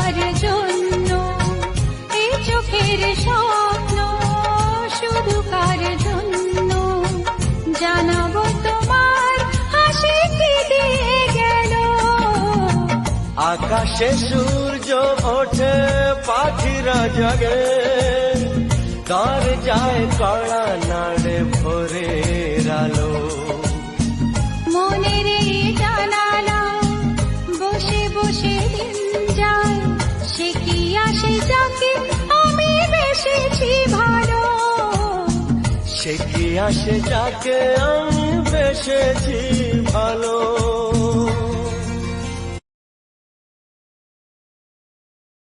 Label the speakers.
Speaker 1: কার জন্য, এই চোখের স্বপ্ন শুধু কার জন্য, জানাবো তোমার হাসি কি দিয়ে গেল।
Speaker 2: আকাশে সূর্য ওঠে পাখিরা জাগে, তার যায় কড়া নাড়ে ভোরের আলো।
Speaker 1: মনের এই জানালা বসে বসে দিন যায়, সে কি আসে যাকে আমি বেসেছি ভালো।
Speaker 2: সে কি আসে যাকে আমি বেসেছি ভালো।